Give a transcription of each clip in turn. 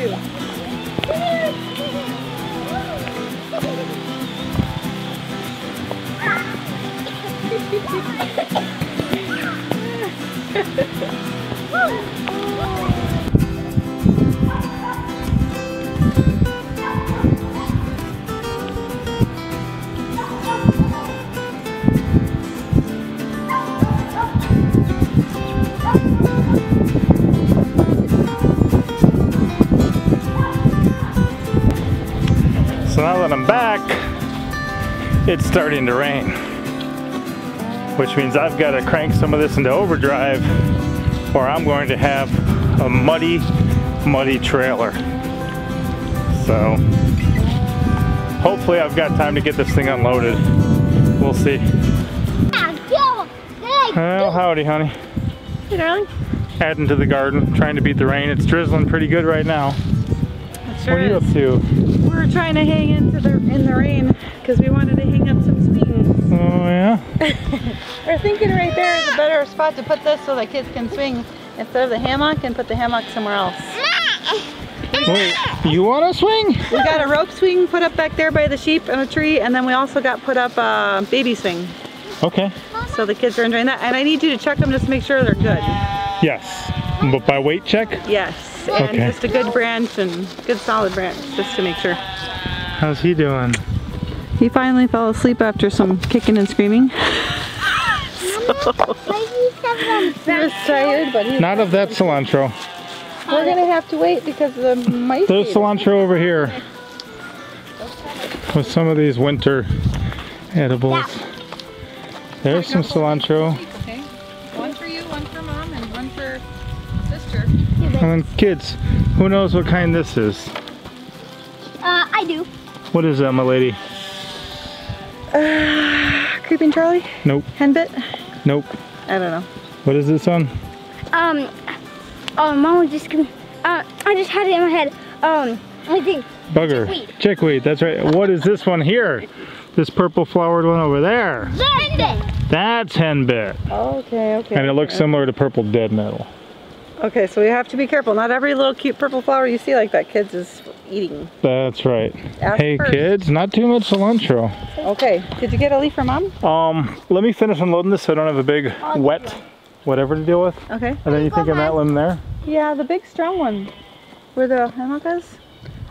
too. So now that I'm back, it's starting to rain, which means I've got to crank some of this into overdrive or I'm going to have a muddy trailer. So hopefully I've got time to get this thing unloaded. We'll see. Well, howdy, honey. Hey, darling. Adding to the garden, trying to beat the rain. It's drizzling pretty good right now. Sure what are you up to? We're trying to hang in the rain because we wanted to hang up some swings. Oh yeah? We're thinking right there is a better spot to put this so that kids can swing instead of the hammock, and put the hammock somewhere else. Wait, you want to swing? We got a rope swing put up back there by the sheep and a tree, and then we also got put up a baby swing. Okay. So the kids are enjoying that, and I need you to check them just to make sure they're good. Yes, but by weight check? Yes, and okay. Just a good branch and good solid branch, just to make sure. How's he doing? He finally fell asleep after some kicking and screaming. He was tired, but he's not of that cilantro. We're gonna have to wait because the mice. There's cilantro over here with some of these winter edibles. There's some cilantro. Okay, one for you, one for mom, and one for sister. And then kids, who knows what kind this is? I do. What is that, my lady? Creeping Charlie? Nope. Henbit? Nope. I don't know. What is this on? Mom just I just had it in my head. I think Bugger. Chickweed, that's right. What is this one here? This purple flowered one over there. Henbit. That's henbit. Okay. And it looks similar to purple dead nettle. Okay, so we have to be careful. Not every little cute purple flower you see like that kids is eating. That's right. Ask hey first. Kids, not too much cilantro. Okay, did you get a leaf for mom? Let me finish unloading this so I don't have a big wet whatever to deal with. Okay. And then you think of that limb there? Yeah, the big strong one. Where the hammock is?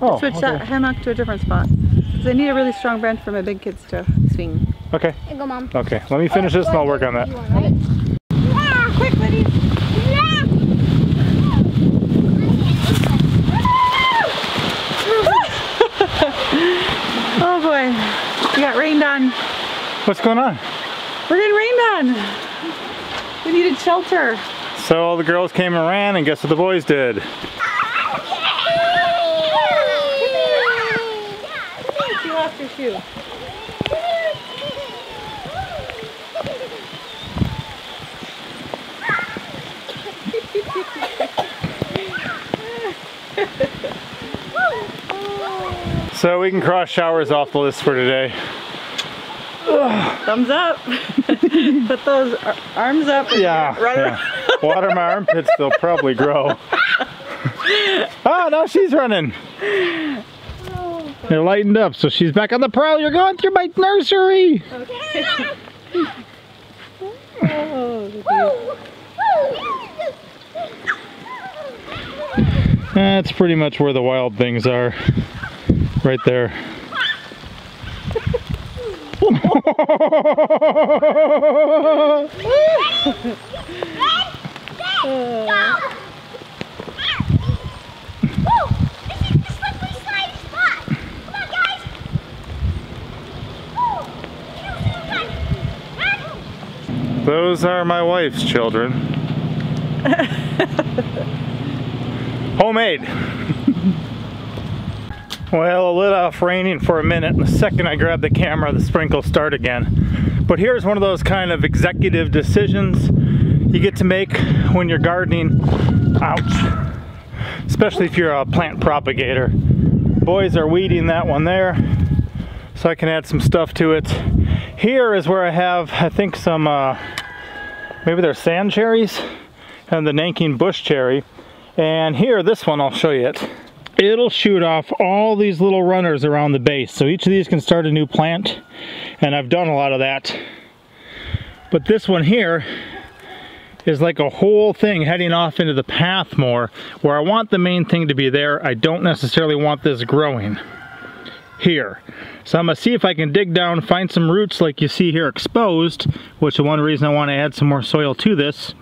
Oh, Switch that hammock to a different spot. Because I need a really strong branch for my big kids to swing. Okay. Here you go, Mom. Okay, let me finish this and I'll work on that. Right? Yeah, quick, buddy. Yeah. Oh boy, we got rained on. What's going on? We're getting rained on. We needed shelter. So all the girls came and ran, and guess what the boys did? You lost your shoe. So we can cross showers off the list for today. Thumbs up. Put those arms up. And Yeah. Water my armpits, they'll probably grow. Oh, now she's running. They're lightened up, so she's back on the prowl. You're going through my nursery. Okay. That's pretty much where the wild things are. Right there. Those are my wife's children. Homemade. Well, it lit off raining for a minute, and the second I grab the camera, the sprinkles start again. But here's one of those kind of executive decisions you get to make when you're gardening. Ouch. Especially if you're a plant propagator. Boys are weeding that one there, so I can add some stuff to it. Here is where I have, I think, some, maybe they're sand cherries, and the Nanking bush cherry. And here, this one, I'll show you it. it'll shoot off all these little runners around the base. So each of these can start a new plant, and I've done a lot of that. But this one here is like a whole thing heading off into the path more, where I want the main thing to be there. I don't necessarily want this growing here. So I'm gonna see if I can dig down, find some roots like you see here exposed, which is one reason I want to add some more soil to this.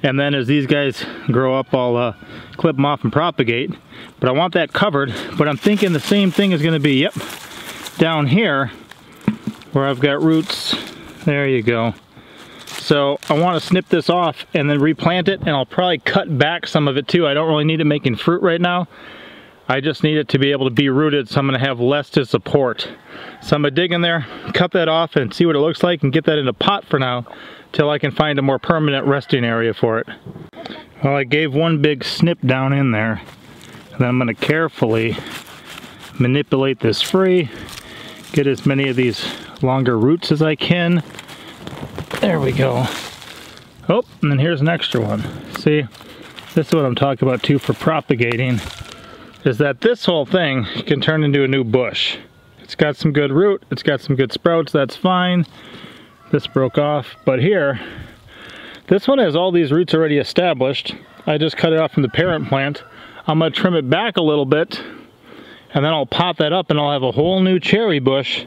And then as these guys grow up, I'll clip them off and propagate. But I want that covered. But I'm thinking the same thing is gonna be, yep, down here where I've got roots. There you go. So I want to snip this off and then replant it, and I'll probably cut back some of it too. I don't really need it making fruit right now. I just need it to be able to be rooted, so I'm going to have less to support. So I'm going to dig in there, cut that off and see what it looks like, and get that in a pot for now till I can find a more permanent resting area for it. Well, I gave one big snip down in there, and then I'm going to carefully manipulate this free, get as many of these longer roots as I can. There we go. Oh, and then here's an extra one. See, this is what I'm talking about too for propagating, is that this whole thing can turn into a new bush. It's got some good root, it's got some good sprouts, that's fine. This broke off, but here, this one has all these roots already established. I just cut it off from the parent plant. I'm gonna trim it back a little bit, and then I'll pop that up and I'll have a whole new cherry bush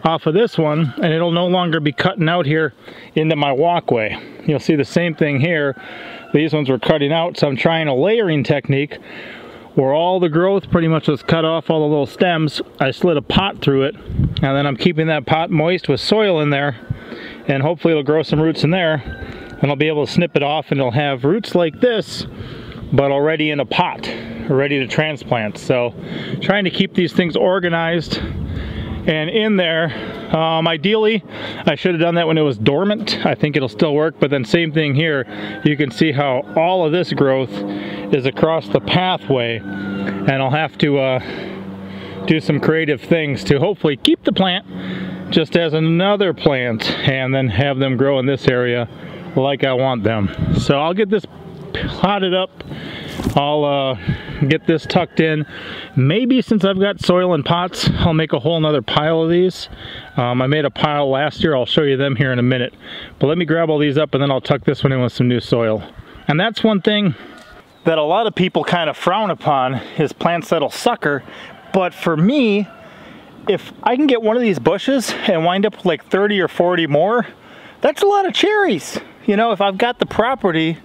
off of this one, and it'll no longer be cutting out here into my walkway. You'll see the same thing here. These ones were cutting out, so I'm trying a layering technique where all the growth pretty much was cut off, all the little stems. I slid a pot through it, and then I'm keeping that pot moist with soil in there, and hopefully it'll grow some roots in there, and I'll be able to snip it off, and it'll have roots like this, but already in a pot, ready to transplant. So trying to keep these things organized and in there. Ideally, I should have done that when it was dormant. I think it'll still work, but then same thing here. You can see how all of this growth is across the pathway, and I'll have to do some creative things to hopefully keep the plant just as another plant, and then have them grow in this area like I want them. So I'll get this potted up. I'll get this tucked in. Maybe since I've got soil in pots, I'll make a whole nother pile of these. I made a pile last year. I'll show you them here in a minute. But let me grab all these up, and then I'll tuck this one in with some new soil. And that's one thing that a lot of people kind of frown upon, is plants that'll sucker. But for me, if I can get one of these bushes and wind up with like 30 or 40 more, that's a lot of cherries. You know, if I've got the property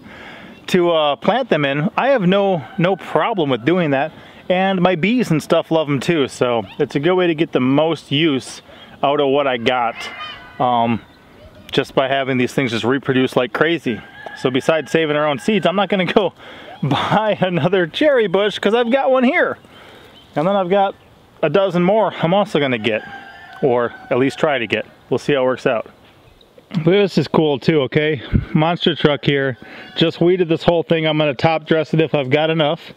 to plant them in, I have no problem with doing that. And my bees and stuff love them too, so it's a good way to get the most use out of what I got, just by having these things just reproduce like crazy. So besides saving our own seeds, I'm not going to go buy another cherry bush because I've got one here, and then I've got a dozen more I'm also going to get, or at least try to get. We'll see how it works out. This is cool too, okay? Monster truck here, just weeded this whole thing. I'm gonna top dress it if I've got enough.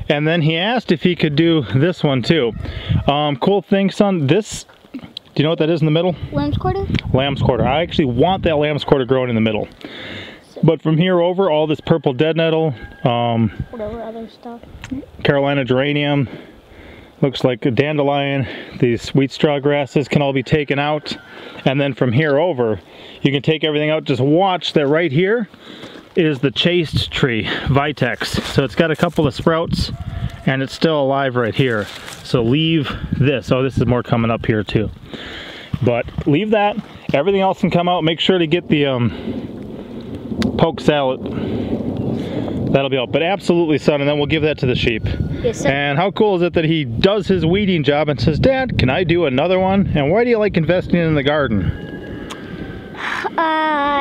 And then he asked if he could do this one too. Cool thing, son, this, do you know what that is in the middle? Lamb's quarter? Lamb's quarter. I actually want that lamb's quarter growing in the middle. But from here over, all this purple dead nettle, whatever other stuff. Carolina geranium, looks like a dandelion, these wheat straw grasses can all be taken out. And then from here over, you can take everything out. Just watch that right here is the chaste tree, Vitex. So it's got a couple of sprouts and it's still alive right here. So leave this. Oh, this is more coming up here too. But leave that. Everything else can come out. Make sure to get the poke salad. That'll be out. But absolutely, son, and then we'll give that to the sheep. Yes, sir. And how cool is it that he does his weeding job and says, Dad, can I do another one? And why do you like investing in the garden?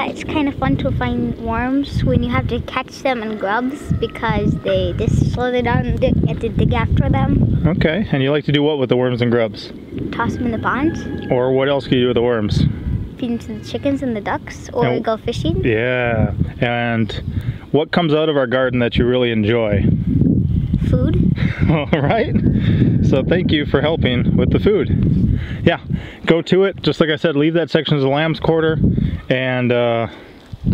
It's kind of fun to find worms when you have to catch them in grubs, because they just slow them down and you have to dig after them. Okay, and you like to do what with the worms and grubs? Toss them in the ponds. Or what else can you do with the worms? Feed them to the chickens and the ducks, or go fishing. Yeah, and what comes out of our garden that you really enjoy? Food. All right, so thank you for helping with the food. Yeah, go to it. Just like I said, leave that section as a lamb's quarter, and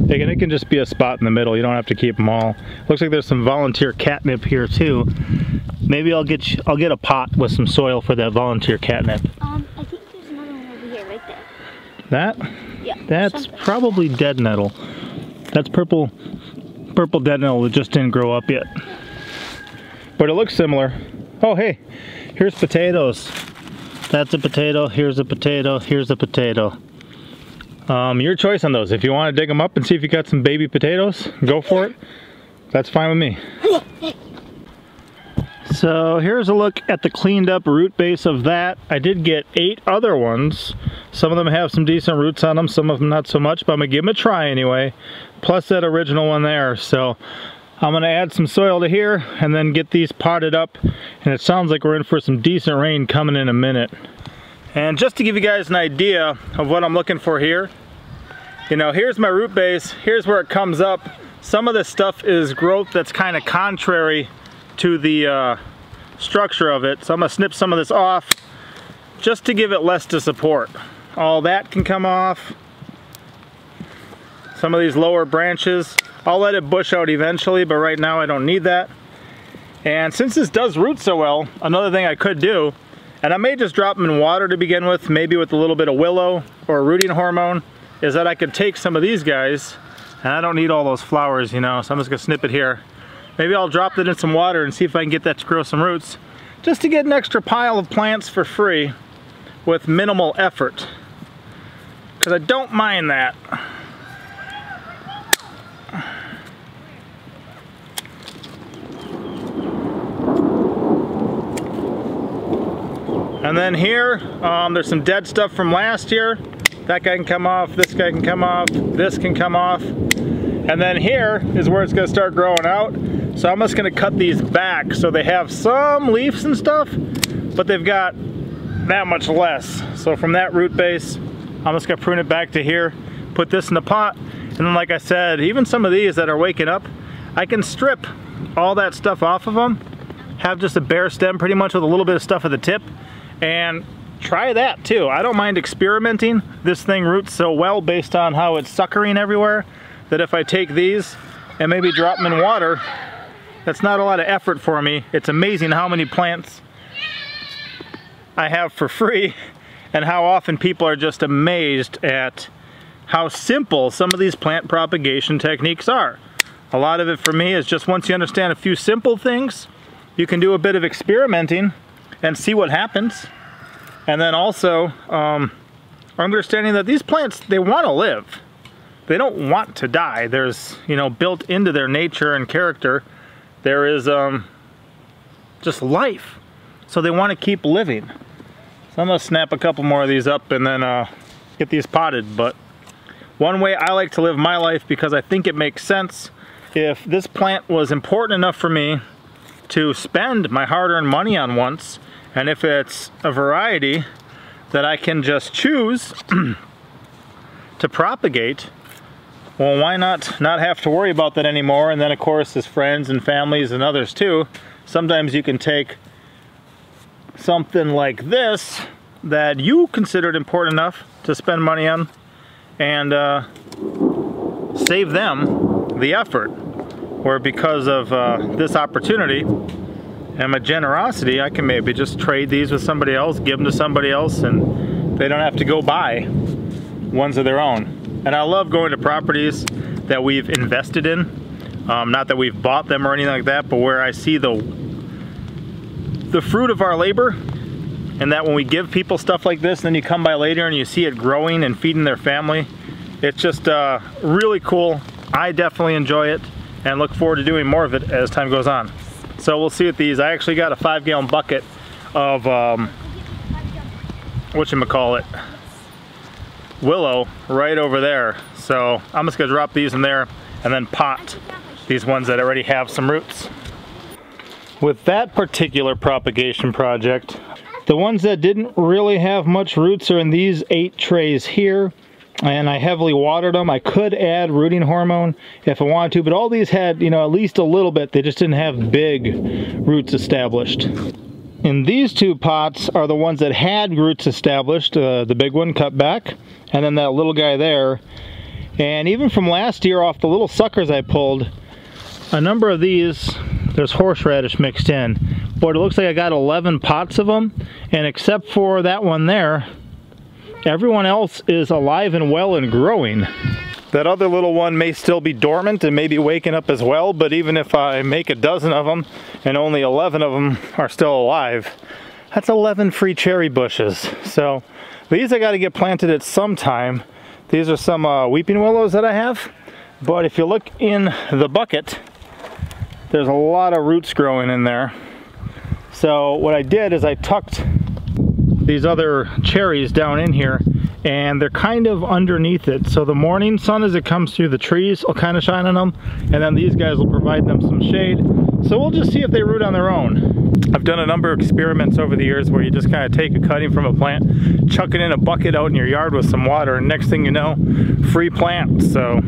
Again, it can just be a spot in the middle. You don't have to keep them all. Looks like there's some volunteer catnip here too. Maybe I'll get a pot with some soil for that volunteer catnip. I think there's another one over here, right there. That? Yeah. That's probably dead nettle. That's purple dead nettle that just didn't grow up yet. But it looks similar. Oh, hey, here's potatoes. That's a potato, here's a potato, here's a potato. Your choice on those. If you want to dig them up and see if you got some baby potatoes, go for it. That's fine with me. So here's a look at the cleaned up root base of that. I did get 8 other ones. Some of them have some decent roots on them, some of them not so much, but I'm gonna give them a try anyway. Plus that original one there. So I'm gonna add some soil to here and then get these potted up. And it sounds like we're in for some decent rain coming in a minute. And just to give you guys an idea of what I'm looking for here, you know, here's my root base, here's where it comes up. Some of this stuff is growth that's kind of contrary to the structure of it. So I'm gonna snip some of this off just to give it less to support. All that can come off. Some of these lower branches, I'll let it bush out eventually, but right now I don't need that. And since this does root so well, another thing I could do, and I may just drop them in water to begin with, maybe with a little bit of willow or rooting hormone, is that I could take some of these guys, and I don't need all those flowers, you know, so I'm just gonna snip it here. Maybe I'll drop it in some water and see if I can get that to grow some roots, just to get an extra pile of plants for free with minimal effort, because I don't mind that. And then here, there's some dead stuff from last year. That guy can come off, this guy can come off, this can come off. And then here is where it's gonna start growing out. So I'm just gonna cut these back so they have some leaves and stuff, but they've got that much less. So from that root base, I'm just gonna prune it back to here, put this in the pot, and then like I said, even some of these that are waking up, I can strip all that stuff off of them, have just a bare stem pretty much with a little bit of stuff at the tip, and try that too. I don't mind experimenting. This thing roots so well based on how it's suckering everywhere that if I take these and maybe drop them in water, that's not a lot of effort for me. It's amazing how many plants I have for free and how often people are just amazed at how simple some of these plant propagation techniques are. A lot of it for me is just once you understand a few simple things, you can do a bit of experimenting and see what happens. And then also understanding that these plants, they want to live. They don't want to die. There's, you know, built into their nature and character, there is just life. So they want to keep living. So I'm gonna snap a couple more of these up and then get these potted. But one way I like to live my life, because I think it makes sense, if this plant was important enough for me to spend my hard-earned money on once, and if it's a variety that I can just choose to propagate, well, why not have to worry about that anymore? And then of course, as friends and families and others too, sometimes you can take something like this that you considered important enough to spend money on and save them the effort, where because of this opportunity and my generosity, I can maybe just trade these with somebody else, give them to somebody else, and they don't have to go buy ones of their own. And I love going to properties that we've invested in, not that we've bought them or anything like that, but where I see the fruit of our labor, and that when we give people stuff like this, then you come by later and you see it growing and feeding their family. It's just really cool. I definitely enjoy it and look forward to doing more of it as time goes on. So we'll see with these. I actually got a 5-gallon bucket of whatchamacallit, willow right over there. So I'm just gonna drop these in there and then pot these ones that already have some roots. With that particular propagation project, the ones that didn't really have much roots are in these 8 trays here, and I heavily watered them. I could add rooting hormone if I wanted to, but all these had, you know, at least a little bit. They just didn't have big roots established. And these 2 pots are the ones that had roots established, the big one cut back, and then that little guy there And even from last year off the little suckers I pulled, a number of these, there's horseradish mixed in. But it looks like I got 11 pots of them, and except for that one there, everyone else is alive and well and growing. That other little one may still be dormant and maybe waking up as well, but even if I make a dozen of them and only 11 of them are still alive, that's 11 free cherry bushes. So these I got to get planted at some time. These are some weeping willows that I have, but if you look in the bucket, there's a lot of roots growing in there. So what I did is I tucked these other cherries down in here, and they're kind of underneath it. So the morning sun as it comes through the trees will kind of shine on them, and then these guys will provide them some shade. So we'll just see if they root on their own. I've done a number of experiments over the years where you just kind of take a cutting from a plant, chuck it in a bucket out in your yard with some water, and next thing you know, free plant. So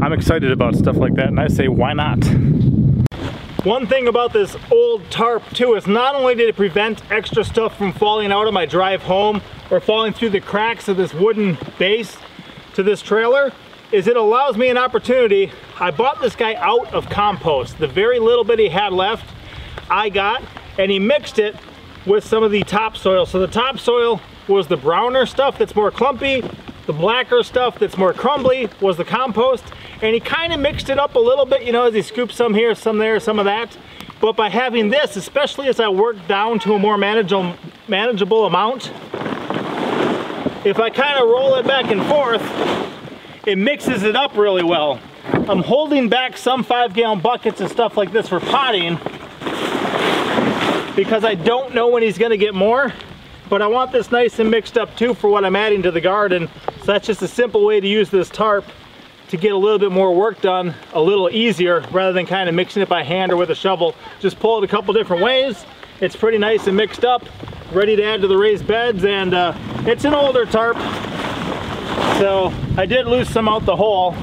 I'm excited about stuff like that, and I say, why not? One thing about this old tarp too is not only did it prevent extra stuff from falling out of my drive home or falling through the cracks of this wooden base to this trailer, is it allows me an opportunity. I bought this guy out of compost. The very little bit he had left I got, and he mixed it with some of the topsoil. So the topsoil was the browner stuff that's more clumpy, the blacker stuff that's more crumbly was the compost, and he kind of mixed it up a little bit, you know, as he scooped some here, some there, some of that. But by having this, especially as I work down to a more manageable amount, if I kind of roll it back and forth, it mixes it up really well. I'm holding back some 5-gallon buckets and stuff like this for potting because I don't know when he's going to get more, but I want this nice and mixed up too for what I'm adding to the garden. So that's just a simple way to use this tarp to get a little bit more work done a little easier rather than kind of mixing it by hand or with a shovel. Just pull it a couple different ways. It's pretty nice and mixed up, ready to add to the raised beds, and it's an older tarp, so I did lose some out the hole.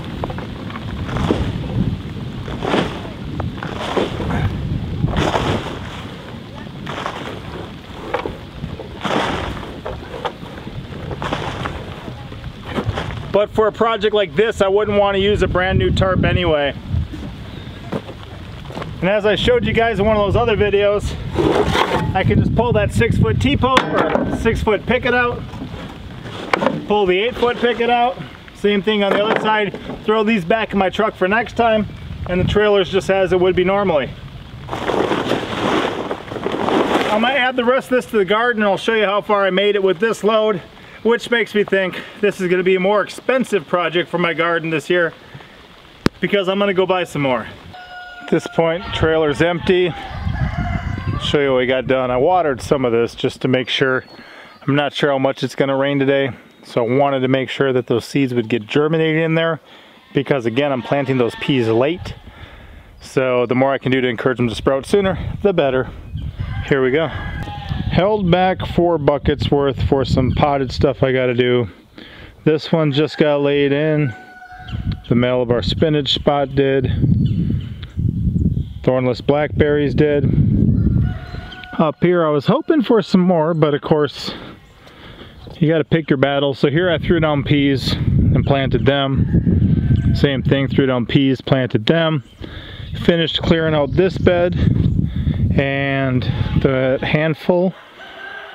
But for a project like this, I wouldn't want to use a brand new tarp anyway. And as I showed you guys in one of those other videos, I can just pull that 6-foot T-post or 6-foot picket out, pull the 8-foot picket out, same thing on the other side, throw these back in my truck for next time, and the trailer's just as it would be normally. I might add the rest of this to the garden, and I'll show you how far I made it with this load, which makes me think this is going to be a more expensive project for my garden this year because I'm going to go buy some more. At this point, trailer's empty. I'll show you what we got done. I watered some of this just to make sure. I'm not sure how much it's going to rain today, so I wanted to make sure that those seeds would get germinated in there because, again, I'm planting those peas late. So the more I can do to encourage them to sprout sooner, the better. Here we go. Held back 4 buckets worth for some potted stuff I got to do. This one just got laid in. The male of our spinach spot did. Thornless blackberries did. Up here I was hoping for some more, but of course you got to pick your battles. So here I threw down peas and planted them. Same thing, threw down peas, planted them. Finished clearing out this bed, and the handful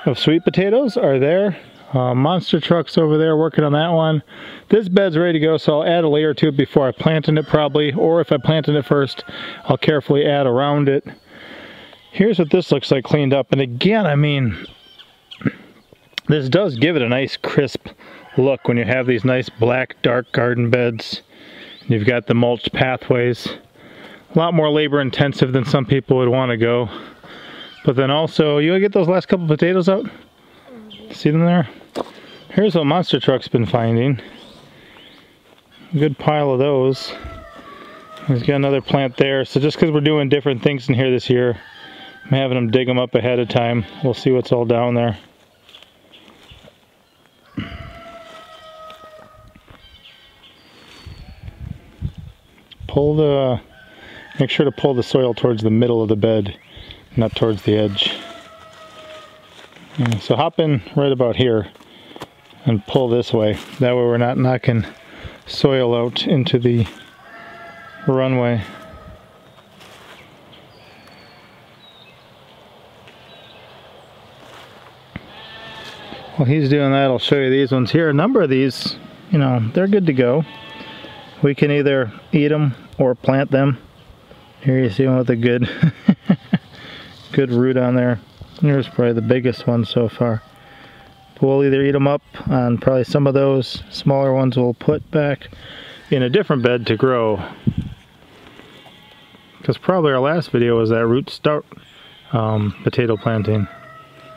of sweet potatoes are there. Monster truck's over there working on that one. This bed's ready to go, so I'll add a layer to it before I plant it probably, or if I planted it first, I'll carefully add around it. Here's what this looks like cleaned up, and again, I mean, this does give it a nice crisp look when you have these nice black dark garden beds. You've got the mulched pathways. A lot more labor intensive than some people would want to go. But then also, you get those last couple potatoes out? See them there? Here's what Monster Truck's been finding. A good pile of those. He's got another plant there. So just because we're doing different things in here this year, I'm having them dig them up ahead of time. We'll see what's all down there. Make sure to pull the soil towards the middle of the bed, not towards the edge. So hop in right about here and pull this way. That way we're not knocking soil out into the runway. While he's doing that, I'll show you these ones here. A number of these, you know, they're good to go. We can either eat them or plant them. Here you see one with a good good root on there. Here's probably the biggest one so far. But we'll either eat them up, and probably some of those smaller ones we'll put back in a different bed to grow. Because probably our last video was that root stout potato planting.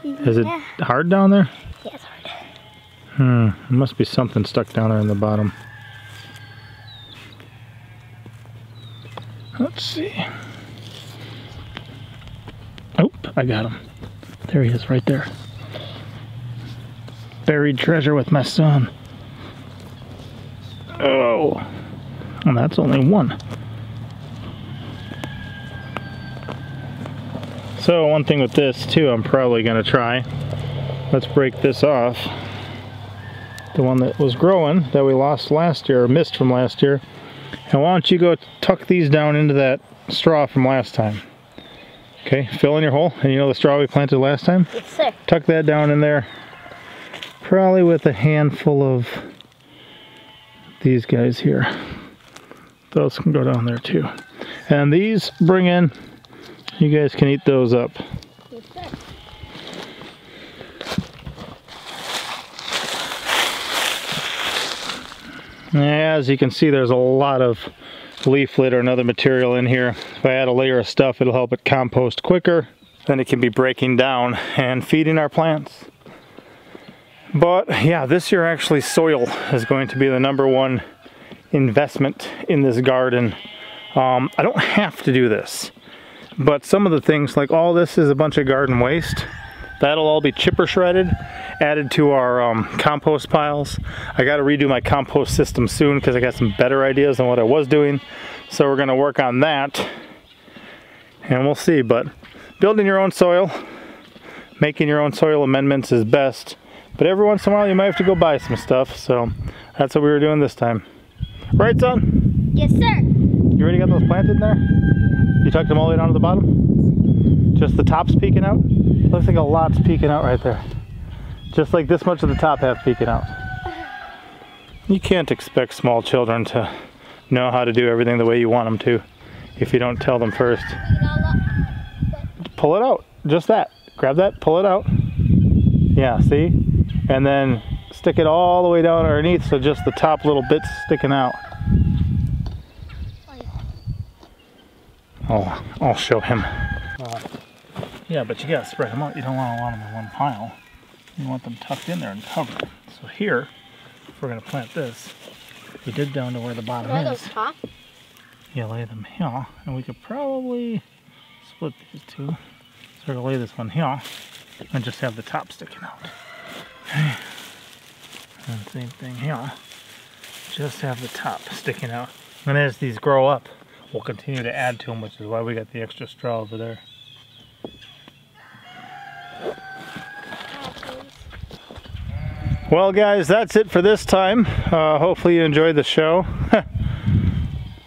Is it hard down there? Yeah, it's hard. There must be something stuck down there in the bottom. Let's see. Oh, I got him. There he is, right there. Buried treasure with my son. Oh, and that's only one. So one thing with this too, I'm probably gonna try. Let's break this off. The one that was growing that we lost last year, or missed from last year. And why don't you go tuck these down into that straw from last time. Okay, fill in your hole, and you know the straw we planted last time? Yes, sir. Tuck that down in there. Probably with a handful of these guys here. Those can go down there too. And these bring in, you guys can eat those up. Yes, sir. As you can see, there's a lot of leaflet or another material in here. If I add a layer of stuff, it'll help it compost quicker. Then it can be breaking down and feeding our plants. But yeah, this year actually soil is going to be the #1 investment in this garden. I don't have to do this, but some of the things, like all this is a bunch of garden waste. That'll all be chipper shredded, added to our compost piles. I got to redo my compost system soon because I got some better ideas than what I was doing. So we're going to work on that, and we'll see. But building your own soil, making your own soil amendments is best. But every once in a while you might have to go buy some stuff. So that's what we were doing this time. Right, son? Yes, sir. You already got those planted in there? You tucked them all the way down to the bottom? Just the tops peeking out? Looks like a lot's peeking out right there. Just like this much of the top half peeking out. You can't expect small children to know how to do everything the way you want them to if you don't tell them first. Pull it out. Just that. Grab that, pull it out. Yeah, see? And then stick it all the way down underneath so just the top little bit's sticking out. Oh, I'll show him. Yeah, but you gotta spread them out. You don't want them in one pile. You want them tucked in there and covered. So here, if we're gonna plant this, we dig down to where the bottom is. You lay them here, and we could probably split these two. So we're gonna lay this one here, and just have the top sticking out. Okay. And same thing here. Just have the top sticking out. And as these grow up, we'll continue to add to them, which is why we got the extra straw over there. Well guys, that's it for this time. Hopefully you enjoyed the show.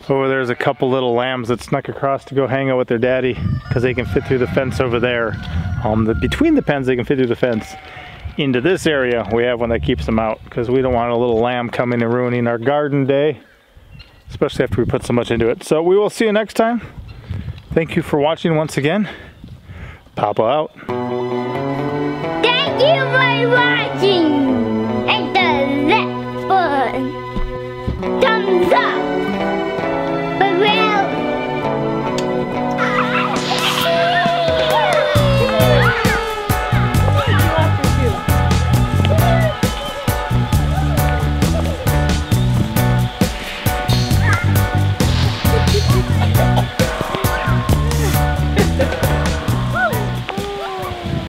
Over there's a couple little lambs that snuck across to go hang out with their daddy because they can fit through the fence over there. Between the pens they can fit through the fence. Into this area we have one that keeps them out because we don't want a little lamb coming and ruining our garden day, especially after we put so much into it. So we will see you next time. Thank you for watching once again. Papa out. Thank you for watching.